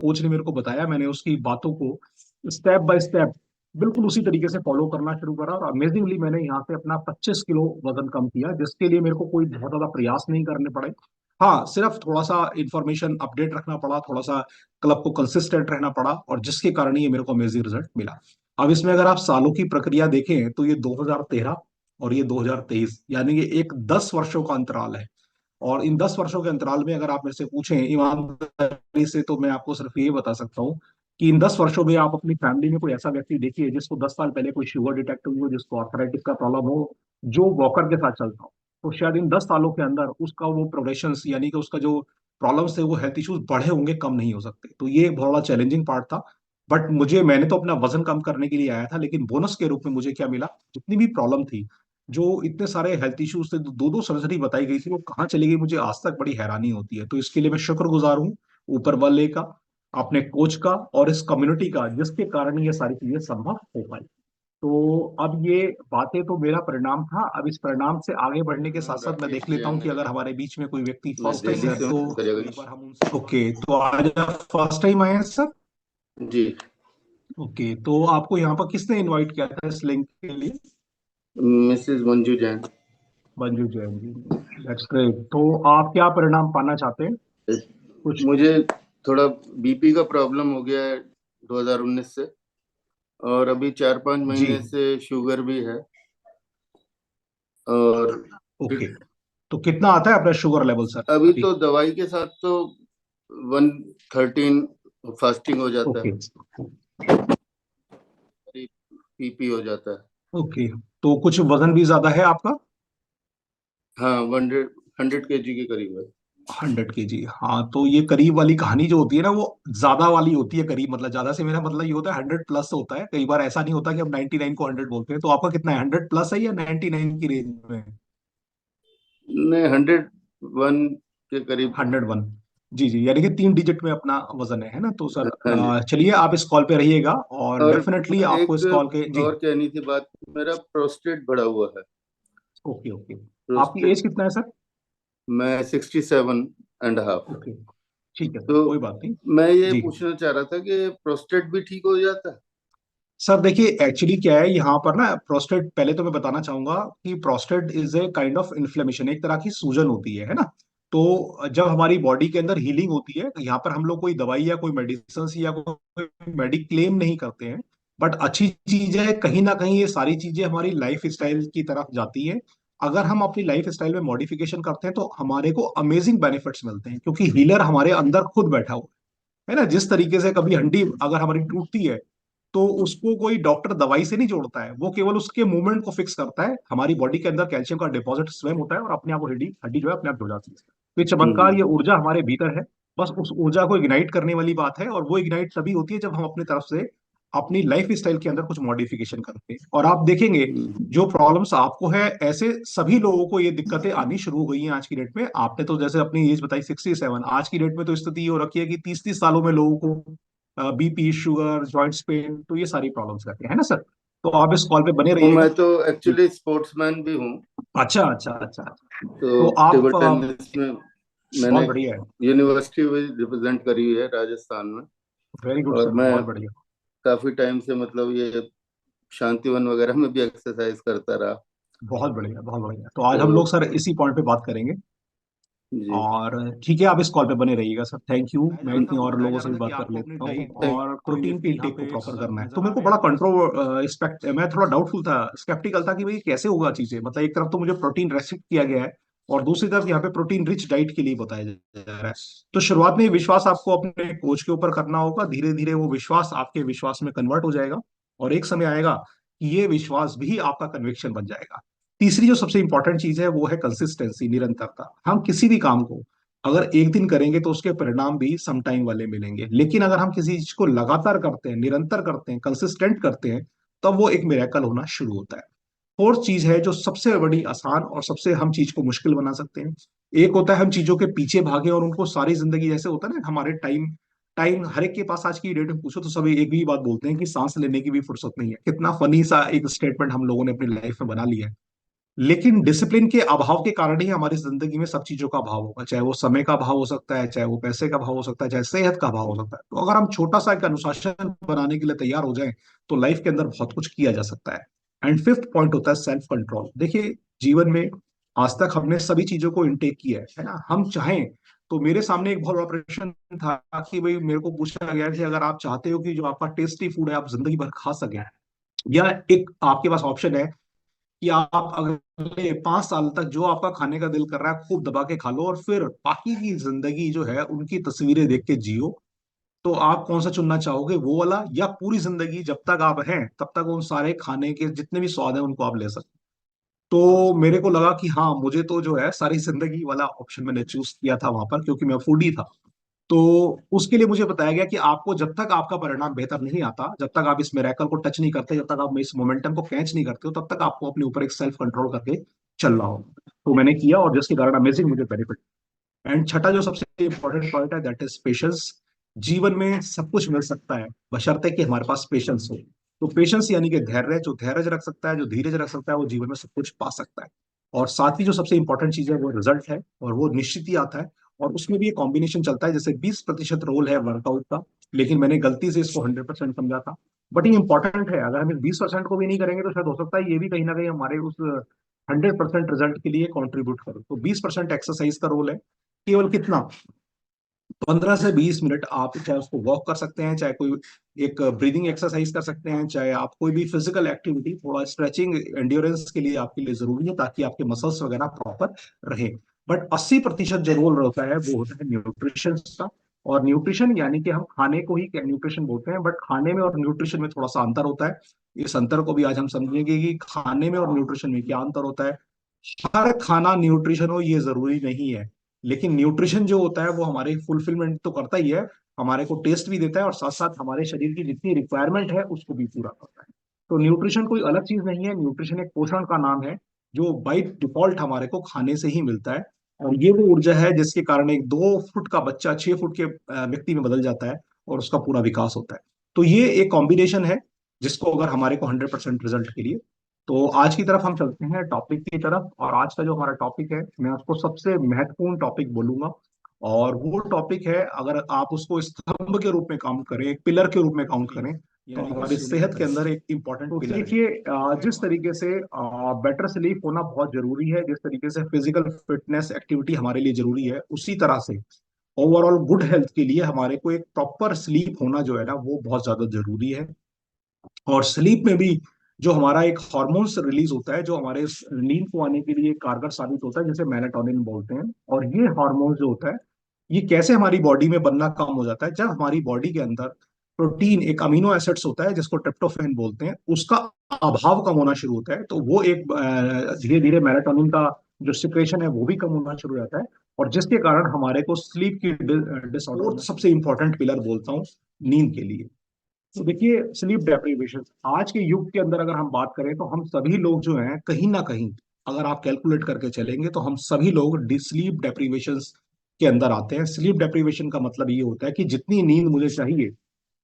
Coach ने मेरे को बताया, मैंने उसकी बातों को स्टेप बाय स्टेप बिल्कुल उसी तरीके से फॉलो करना शुरू करा, और अमेजिंगली मैंने यहाँ से अपना 25 किलो वजन कम किया, जिसके लिए मेरे को कोई बहुत ज्यादा प्रयास नहीं करने पड़े। हाँ, सिर्फ थोड़ा सा इंफॉर्मेशन अपडेट रखना पड़ा, थोड़ा सा क्लब को कंसिस्टेंट रहना पड़ा, और जिसके कारण ये मेरे को अमेजिंग रिजल्ट मिला। अब इसमें अगर आप सालों की प्रक्रिया देखें तो ये 2013 और ये 2023, यानी कि एक 10 वर्षों का अंतराल है। और इन 10 वर्षों के अंतराल में अगर आप मेरे से पूछें ईमानदारी से, तो मैं आपको सिर्फ ये बता सकता हूँ कि इन 10 वर्षों में आप अपनी फैमिली में कोई ऐसा व्यक्ति देखिए जिसको 10 साल पहले कोई शुगर डिटेक्ट हुई हो, जिसको आर्थराइटिस का प्रॉब्लम हो, जो वॉकर के साथ चलता हो, तो शायद इन 10 सालों के अंदर उसका वो प्रोग्रेशन, यानी कि उसका जो प्रॉब्लम्स थे, वो हेल्थ इश्यूज बढ़े होंगे, कम नहीं हो सकते। तो ये बहुत बड़ा चैलेंजिंग पार्ट था। बट मैंने तो अपना वजन कम करने के लिए आया था, लेकिन बोनस के रूप में मुझे क्या मिला, जितनी भी प्रॉब्लम थी, जो इतने सारे हेल्थ इश्यूज थे, दो दो सर्जरी बताई गई थी, वो कहाँ चली गई, मुझे आज तक बड़ी हैरानी होती है। तो इसके लिए मैं शुक्रगुजार हूँ ऊपर वाले का, अपने कोच का, और इस कम्युनिटी का, जिसके कारण ये सारी चीजें संभव हो पाई। तो अब ये बातें तो मेरा परिणाम था। अब इस परिणाम से आगे बढ़ने के साथ साथ मैं राकेश देख लेता हूँ जैन कि है। अगर हमारे बीच में कोई व्यक्ति मैं फर्स्ट टाइम दिल्ली है से तो हूँ, एक दरियागंज। बार हम उनसे, ओके, तो आज आप फर्स्ट टाइम आए हैं सर? जी। ओके, तो आपको यहाँ पर किसने इनवाइट किया था इस लिंक के लिए? Mrs Manju Jain. Manju Jain ji, that's great. तो आप क्या परिणाम पाना चाहते हैं कुछ? मुझे थोड़ा बीपी का प्रॉब्लम हो गया है 2019 से, और अभी 4-5 महीने जी, से शुगर भी है। और ओके। तो कितना आता है अपना शुगर लेवल सर अभी अभी? तो दवाई के साथ तो 113 फास्टिंग हो जाता ओके, है, पीपी हो जाता है। ओके। तो कुछ वजन भी ज्यादा है आपका? हाँ, 100 केजी के करीब है। 100 kg, हाँ। तो ये करीब वाली कहानी जो होती है ना, वो ज्यादा वाली होती है। करीब मतलब ज्यादा से मेरा मतलब ये होता है 100 प्लस होता है। कई बार ऐसा नहीं होता कि हम 99 को 100 बोलते हैं। तो आपका कितना है, 100 प्लस है या 99 की रेंज में? नहीं, 101 के करीब। 101, जी जी, यानी कि 3 डिजिट में अपना वजन है ना? तो सर हाँ जी। चलिए, आप इस कॉल पे रहिएगा, और और डेफिनेटली आपको इस कॉल के, एक जी। और कहनी थी बात, मेरा प्रोस्टेट बढ़ा हुआ है। Okay, okay. आपकी प्रोस्टेट। एज कितना है सर? मैं 67.5। ओके, ठीक है सर, तो कोई बात नहीं। मैं ये जी पूछना चाह रहा था कि प्रोस्टेट भी ठीक हो जाता है? सर, देखिए एक्चुअली क्या है यहाँ पर ना, प्रोस्टेट, पहले तो मैं बताना चाहूंगा कि prostate is a kind of inflammation, एक तरह की सूजन होती है ना? तो जब हमारी बॉडी के अंदर हीलिंग होती है, यहाँ पर हम लोग कोई दवाई या कोई मेडिसिन या कोई मेडिक्लेम नहीं करते हैं। बट अच्छी चीज है, कहीं ना कहीं ये सारी चीजें हमारी लाइफ स्टाइल की तरफ जाती हैं। अगर हम अपनी लाइफ स्टाइल में मॉडिफिकेशन करते हैं तो हमारे को अमेजिंग बेनिफिट्स मिलते हैं, क्योंकि हीलर हमारे अंदर खुद बैठा हुआ है ना? जिस तरीके से कभी हड्डी अगर हमारी टूटती है, तो उसको कोई डॉक्टर दवाई से नहीं जोड़ता है, वो केवल उसके मूवमेंट को फिक्स करता है। हमारी बॉडी के अंदर कैल्शियम का डिपॉजिट स्वयं होता है, और अपने आप वो हड्डी हड्डी जो है अपने आप जुड़ जाती है। तो ये चमत्कार, हम्म। ये ऊर्जा हमारे भीतर है। बस उस ऊर्जा को इग्नाइट करने वाली बात है, और वो इग्नाइट तभी होती है जब हम अपनी तरफ से अपनी लाइफ स्टाइल के अंदर कुछ मॉडिफिकेशन करते हैं। और आप देखेंगे, हम्म। जो प्रॉब्लम्स आपको है, ऐसे सभी लोगों को ये दिक्कतें आनी शुरू हो गई हैं आज की डेट में। आपने तो जैसे अपनी एज बताई 67, आज की डेट में तो स्थिति ये हो रखी है कि 30-30 सालों में लोगों को बीपी, शुगर, जॉइंट्स पेन, तो ये सारी प्रॉब्लम्स रहती है ना सर? तो आप इस कॉल पे बने तो रहिएगा। मैं तो जी, एक्चुअली स्पोर्ट्समैन भी हूँ। अच्छा अच्छा अच्छा। तो तो आप टेबल टेनिस में मैंने बहुत बढ़िया है। यूनिवर्सिटी भी रिप्रेजेंट करी हुई है राजस्थान में। वेरी गुड और सर, मैं बहुत बढ़िया। काफी टाइम से मतलब ये शांतिवन वगैरह में भी एक्सरसाइज करता रहा। बहुत बढ़िया, बहुत बढ़िया। तो आज तो हम लोग सर इसी पॉइंट पे बात करेंगे। जी। और ठीक है, आप इस कॉल पे बने रहिएगा सर, थैंक यू। बताया जा मैं रहा था इतनी और बताया लोगों जा से रहा भी था कि बात कर आपको अपनी लेता हूँ। डाइट पे और कोई प्रोटीन के व्यक्ति यहाँ इंटेक को पे प्रॉपर करना है, तो नजर आ मेरे को गया बड़ा और कंट्रोल स्पेक्ट, मैं थोड़ा डाउटफुल था, स्केप्टिकल था कि भाई कैसे होगा चीजें। मतलब एक तरफ तो मुझे प्रोटीन रेस्ट्रिक्ट किया गया है, और दूसरी तरफ यहाँ पे प्रोटीन रिच डाइट के लिए बताया जा रहा है। तो शुरुआत में ये विश्वास आपको अपने कोच के ऊपर करना होगा, धीरे धीरे वो विश्वास आपके विश्वास में कन्वर्ट हो जाएगा, और एक समय आएगा कि ये विश्वास भी आपका कन्विक्शन बन जाएगा। तीसरी जो सबसे इंपॉर्टेंट चीज है वो है कंसिस्टेंसी, निरंतरता। हम किसी भी काम को अगर एक दिन करेंगे तो उसके परिणाम भी सम टाइम वाले मिलेंगे, लेकिन अगर हम किसी चीज को लगातार करते हैं, निरंतर करते हैं, कंसिस्टेंट करते हैं, तब वो एक मिरेकल होना शुरू होता है। फोर्थ चीज है जो सबसे बड़ी आसान और सबसे हम चीज को मुश्किल बना सकते हैं। एक होता है हम चीजों के पीछे भागे और उनको सारी जिंदगी, जैसे होता है ना हमारे टाइम टाइम हर एक के पास आज की डेट में पूछो तो सभी एक भी बात बोलते हैं कि सांस लेने की भी फुर्सत नहीं है। कितना फनी सा एक स्टेटमेंट हम लोगों ने अपनी लाइफ में बना लिया है। लेकिन डिसिप्लिन के अभाव के कारण ही हमारी जिंदगी में सब चीजों का अभाव होगा, चाहे वो समय का अभाव हो सकता है, चाहे वो पैसे का अभाव हो सकता है, चाहे सेहत का अभाव हो सकता है। तो अगर हम छोटा सा एक अनुशासन बनाने के लिए तैयार हो जाएं तो लाइफ के अंदर बहुत कुछ किया जा सकता है। एंड फिफ्थ पॉइंट होता है सेल्फ कंट्रोल। देखिए, जीवन में आज तक हमने सभी चीजों को इनटेक किया है ना। हम चाहें तो मेरे सामने एक बहुत बड़ा प्रश्न था कि भाई मेरे को पूछा गया कि अगर आप चाहते हो कि जो आपका टेस्टी फूड है आप जिंदगी भर खा सकें, या एक आपके पास ऑप्शन है कि आप अगले 5 साल तक जो आपका खाने का दिल कर रहा है खूब दबा के खा लो और फिर बाकी की जिंदगी जो है उनकी तस्वीरें देख के जियो, तो आप कौन सा चुनना चाहोगे, वो वाला, या पूरी जिंदगी जब तक आप हैं तब तक उन सारे खाने के जितने भी स्वाद हैं उनको आप ले सकते? तो मेरे को लगा कि हाँ, मुझे तो जो है सारी जिंदगी वाला ऑप्शन मैंने चूज किया था वहां पर, क्योंकि मैं फूडी था। तो उसके लिए मुझे बताया गया कि आपको जब तक आपका परिणाम बेहतर नहीं आता, जब तक आप इस मिरेकल को टच नहीं करते, जब तक आप इस मोमेंटम को कैच नहीं करते हो, तब तक आपको अपने ऊपर एक सेल्फ कंट्रोल करके चलना होगा। तो मैंने किया और जिसके कारण अमेजिंग मुझे बेनिफिट। एंड छठा जो सबसे इंपॉर्टेंट पॉइंट है दैट इज पेशेंस। जीवन में सब कुछ मिल सकता है बशर्ते कि हमारे पास पेशेंस हो। तो पेशेंस यानी कि धैर्य, जो धैर्य रख सकता है, जो धीरज रख सकता है, वो जीवन में सब कुछ पा सकता है। और साथ ही जो सबसे इंपॉर्टेंट चीज है वो रिजल्ट है, और वो निश्चित ही आता है। और उसमें भी एक कॉम्बिनेशन चलता है, जैसे 20% रोल है वर्कआउट का, लेकिन मैंने गलती से इसको 100% समझा था। बट ये इंपॉर्टेंट है, अगर हम इस 20% को भी नहीं करेंगे तो शायद हो सकता है ये भी कहीं ना कहीं हमारे उस 100% रिजल्ट के लिए कॉन्ट्रीब्यूट करे। तो 20% एक्सरसाइज का रोल है। केवल कितना, 15 से 20 मिनट आप चाहे उसको वॉक कर सकते हैं, चाहे कोई एक ब्रीदिंग एक्सरसाइज कर सकते हैं, चाहे आप कोई भी फिजिकल एक्टिविटी, थोड़ा स्ट्रेचिंग एंड्योरेंस के लिए आपके लिए जरूरी है ताकि आपके मसल्स वगैरह प्रॉपर रहे। बट 80% जो रोल होता है वो होता है न्यूट्रिशन का। और न्यूट्रिशन यानी कि हम खाने को ही न्यूट्रिशन बोलते हैं, बट खाने में और न्यूट्रिशन में थोड़ा सा अंतर होता है। इस अंतर को भी आज हम समझेंगे कि खाने में और न्यूट्रिशन में क्या अंतर होता है। हर खाना न्यूट्रिशन हो ये जरूरी नहीं है, लेकिन न्यूट्रिशन जो होता है वो हमारे फुलफिलमेंट तो करता ही है, हमारे को टेस्ट भी देता है और साथ साथ हमारे शरीर की जितनी रिक्वायरमेंट है उसको भी पूरा करता है। तो न्यूट्रिशन कोई अलग चीज नहीं है, न्यूट्रिशन एक पोषण का नाम है जो बाई डिफॉल्ट हमारे को खाने से ही मिलता है। और ये वो ऊर्जा है जिसके कारण एक 2 फुट का बच्चा 6 फुट के व्यक्ति में बदल जाता है और उसका पूरा विकास होता है। तो ये एक कॉम्बिनेशन है जिसको अगर हमारे को 100% रिजल्ट के लिए। तो आज की तरफ हम चलते हैं टॉपिक की तरफ, और आज का जो हमारा टॉपिक है मैं उसको सबसे महत्वपूर्ण टॉपिक बोलूंगा। और वो टॉपिक है, अगर आप उसको स्तंभ के रूप में काउंट करें, एक पिलर के रूप में काउंट करें, तो हमारी सेहत के अंदर एक इंपॉर्टेंट पिलर है। देखिए, जिस तरीके से बेटर स्लीप होना बहुत जरूरी है, जिस तरीके से फिजिकल फिटनेस एक्टिविटी हमारे लिए जरूरी है, उसी तरह से ओवरऑल गुड हेल्थ के लिए हमारे को एक प्रॉपर स्लीप होना जो है ना वो बहुत ज्यादा जरूरी है। और स्लीप में भी जो हमारा एक हार्मोन्स रिलीज होता है जो हमारे नींद को आने के लिए कारगर साबित होता है, जिसे मेलाटोनिन बोलते हैं। और ये हार्मोन जो होता है ये कैसे हमारी बॉडी में बनना कम हो जाता है, जब हमारी बॉडी के अंदर प्रोटीन, एक अमीनो एसिड्स होता है जिसको ट्रिप्टोफैन बोलते हैं, उसका अभाव कम होना शुरू होता है। तो वो एक धीरे धीरे मेलाटोनिन का जो सिक्रेशन है वो भी कम होना शुरू हो जाता है, और जिसके कारण हमारे को स्लीप की डिसऑर्डर, सबसे इंपॉर्टेंट पिलर बोलता हूँ नींद के लिए। तो देखिए, स्लीप डेप्रीवेशन आज के युग के अंदर अगर हम बात करें तो हम सभी लोग जो हैं कहीं ना कहीं, अगर आप कैलकुलेट करके चलेंगे तो हम सभी लोग स्लीप डेप्रीवेशन के अंदर आते हैं। स्लीप डेप्रीवेशन का मतलब ये होता है कि जितनी नींद मुझे चाहिए,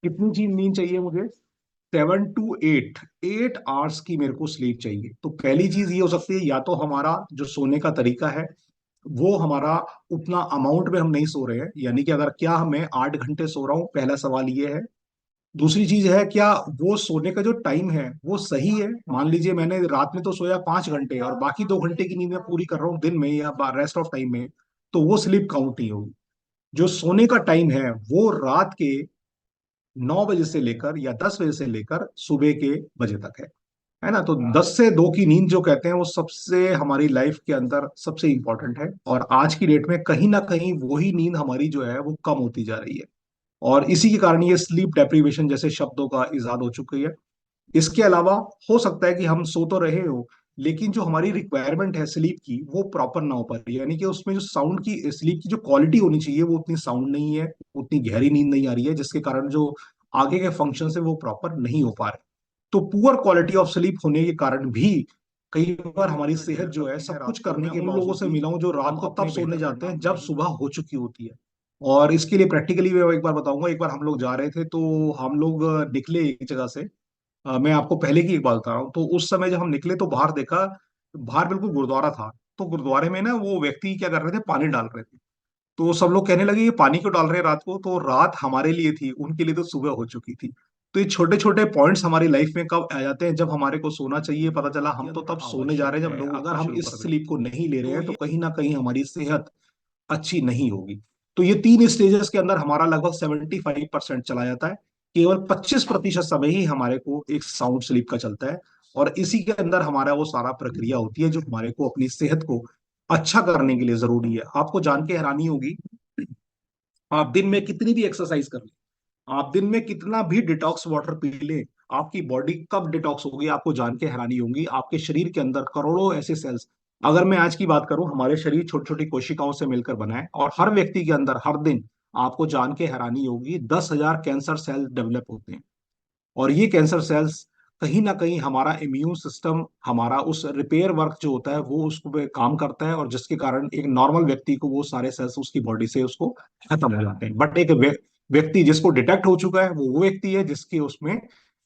कितनी चीज नींद चाहिए मुझे, 7 to 8, 8 आवर्स की मेरे को स्लीप चाहिए। तो पहली चीज ये हो सकती है, या तो हमारा जो सोने का तरीका है वो हमारा उतना अमाउंट में हम नहीं सो रहे हैं, यानी कि अगर क्या मैं 8 घंटे सो रहा हूँ, पहला सवाल ये है। दूसरी चीज है, क्या वो सोने का जो टाइम है वो सही है। मान लीजिए मैंने रात में तो सोया 5 घंटे और बाकी 2 घंटे की नींद मैं पूरी कर रहा हूँ दिन में या रेस्ट ऑफ टाइम में, तो वो स्लीप काउंट नहीं होगी। जो सोने का टाइम है वो रात के 9 बजे से लेकर या 10 बजे से लेकर सुबह के बजे तक है ना। तो 10 से 2 की नींद जो कहते हैं वो सबसे हमारी लाइफ के अंदर सबसे इंपॉर्टेंट है, और आज की डेट में कहीं ना कहीं वही नींद हमारी जो है वो कम होती जा रही है। और इसी के कारण ये स्लीप डेप्रीवेशन जैसे शब्दों का इजाद हो चुकी है। इसके अलावा हो सकता है कि हम सो तो रहे हो, लेकिन जो हमारी रिक्वायरमेंट है स्लीप की वो प्रॉपर ना हो पा रही है, यानी कि उसमें जो साउंड की, स्लीप की जो क्वालिटी होनी चाहिए वो उतनी साउंड नहीं है, उतनी गहरी नींद नहीं आ रही है, जिसके कारण जो आगे के फंक्शन है वो प्रॉपर नहीं हो पा रहे। तो पुअर क्वालिटी ऑफ स्लीप होने के कारण भी कई बार हमारी सेहत जो है, सब कुछ करने के, उन लोगों से मिला हूं जो रात को तब सोने जाते हैं जब सुबह हो चुकी होती है। और इसके लिए प्रैक्टिकली मैं एक बार बताऊंगा। एक बार हम लोग जा रहे थे, तो हम लोग निकले एक जगह से। मैं आपको पहले की एक बात बता रहा हूँ। तो उस समय जब हम निकले तो बाहर देखा, बाहर बिल्कुल गुरुद्वारा था। तो गुरुद्वारे में ना वो व्यक्ति क्या कर रहे थे, पानी डाल रहे थे। तो सब लोग कहने लगे ये पानी क्यों डाल रहे हैं रात को, तो रात हमारे लिए थी, उनके लिए तो सुबह हो चुकी थी। तो ये छोटे छोटे पॉइंट्स हमारी लाइफ में कब आ जाते हैं, जब हमारे को सोना चाहिए, पता चला हम तो तब सोने जा रहे हैं जब लोग, अगर हम इस स्लीप को नहीं ले रहे हैं तो कहीं ना कहीं हमारी सेहत अच्छी नहीं होगी। तो ये 3 स्टेजेस के अंदर हमारा लगभग 75% चला जाता है। केवल 25% समय ही हमारे को एक साउंड स्लीप का चलता है। और इसी के अंदर हमारा वो सारा प्रक्रिया होती है जो हमारे को अपनी सेहत को अच्छा करने के लिए जरूरी है। आपको जान के हैरानी होगी, आप दिन में कितनी भी एक्सरसाइज कर लें, आप दिन में कितना भी डिटॉक्स वाटर पी लें, आपकी बॉडी कब डिटॉक्स होगी आपको जान के हैरानी होगी। आपके शरीर के अंदर करोड़ों ऐसे सेल्स, अगर मैं आज की बात करूं, हमारे शरीर छोटी छोटी कोशिकाओं से मिलकर बना है, और हर व्यक्ति के अंदर हर दिन आपको जान के हैरानी होगी 10,000 कैंसर सेल डेवलप होते हैं। और ये कैंसर सेल्स कहीं ना कहीं हमारा इम्यून सिस्टम, हमारा उस रिपेयर वर्क जो होता है वो उसको पे काम करता है, और जिसके कारण एक नॉर्मल व्यक्ति को वो सारे सेल्स उसकी बॉडी से उसको खत्म हो जाते हैं। बट एक व्यक्ति जिसको डिटेक्ट हो चुका है वो व्यक्ति है जिसके उसमें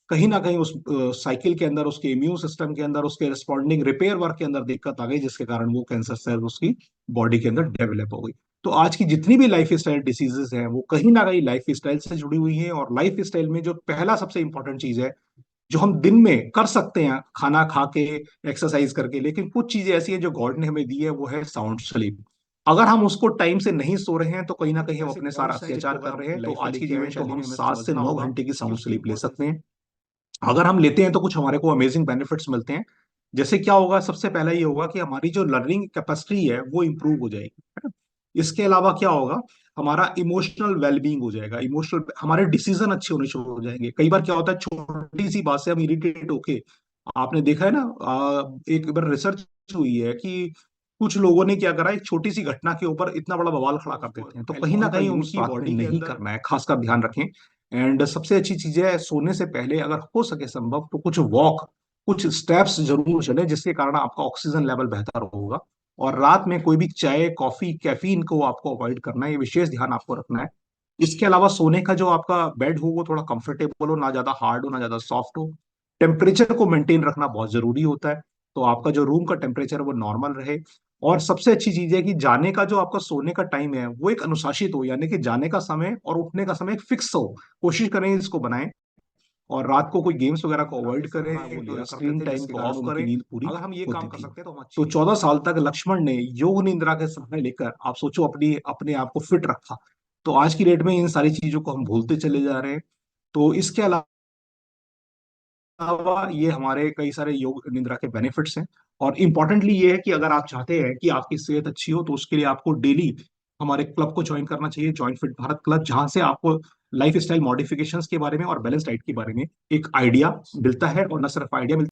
कहीं ना कहीं उस साइकिल के अंदर, उसके इम्यून सिस्टम के अंदर, उसके रिस्पॉन्डिंग रिपेयर वर्क के अंदर दिक्कत आ गई, जिसके कारण वो कैंसर सेल उसकी बॉडी के अंदर डेवलप हो गई। तो आज की जितनी भी लाइफ स्टाइल डिसीजेस हैं वो कहीं ना कहीं लाइफ स्टाइल से जुड़ी हुई है। और लाइफ स्टाइल में जो पहला सबसे इंपॉर्टेंट चीज है जो हम दिन में कर सकते हैं, खाना खा के, एक्सरसाइज करके, लेकिन कुछ चीजें ऐसी हैं जो गॉड ने हमें दी है, वो है साउंड स्लीप। अगर हम उसको टाइम से नहीं सो रहे हैं तो कहीं ना कहीं हम अपने सारा अत्याचार कर रहे हैं। तो आज की जीवन शैली में हम 7 से 9 घंटे की साउंड स्लीप ले सकते हैं। अगर हम लेते हैं तो कुछ हमारे को अमेजिंग बेनिफिट्स मिलते हैं। जैसे क्या होगा, सबसे पहला ये होगा कि हमारी जो लर्निंग कैपेसिटी है वो इंप्रूव हो जाएगी, है ना। इसके अलावा क्या होगा, हमारा इमोशनल वेलबींग हो जाएगा, इमोशनल, हमारे डिसीजन अच्छे होने शुरू हो जाएंगे। कई बार क्या होता है, छोटी सी बात से हम इरिटेट होके, आपने देखा है ना, एक बार रिसर्च हुई है कि कुछ लोगों ने क्या करा, एक छोटी सी घटना के ऊपर इतना बड़ा बवाल खड़ा कर देते हैं। तो कहीं ना कहीं उनकी बॉडी नहीं करना है, खासकर ध्यान रखें। एंड सबसे अच्छी चीज है, सोने से पहले अगर हो सके संभव तो कुछ वॉक, कुछ स्टेप्स जरूर चले, जिसके कारण आपका ऑक्सीजन लेवल बेहतर होगा। और रात में कोई भी चाय कॉफी कैफीन को आपको अवॉइड करना है, ये विशेष ध्यान आपको रखना है। इसके अलावा सोने का जो आपका बेड हो वो थोड़ा कंफर्टेबल हो, ना ज्यादा हार्ड हो ना ज्यादा सॉफ्ट हो। टेम्परेचर को मेंटेन रखना बहुत जरूरी होता है, तो आपका जो रूम का टेम्परेचर वो नॉर्मल रहे। और सबसे अच्छी चीज है कि जाने का जो आपका सोने का टाइम है वो एक अनुशासित हो, यानी कि जाने का समय और उठने का समय एक फिक्स हो। कोशिश करें इसको बनाएं। और रात को कोई गेम्स वगैरह को अवॉइड करें, स्क्रीन टाइम को ऑफ करें। नींद पूरी अगर हम ये काम कर सकते हैं तो हम तो 14 साल तक लक्ष्मण ने योग निद्रा के सहारे लेकर, आप सोचो, अपनी अपने आप को फिट रखा। तो आज की डेट में इन सारी चीजों को हम भूलते चले जा रहे हैं। तो इसके अलावा ये हमारे कई सारे योग निद्रा के बेनिफिट्स हैं। और इम्पोर्टेंटली ये है कि अगर आप चाहते हैं कि आपकी सेहत अच्छी हो तो उसके लिए आपको डेली हमारे क्लब को ज्वाइन करना चाहिए, जॉइंट फिट भारत क्लब, जहां से आपको लाइफ स्टाइल मॉडिफिकेशंस के बारे में और बैलेंस डाइट के बारे में एक आइडिया मिलता है। और न सिर्फ आइडिया मिलता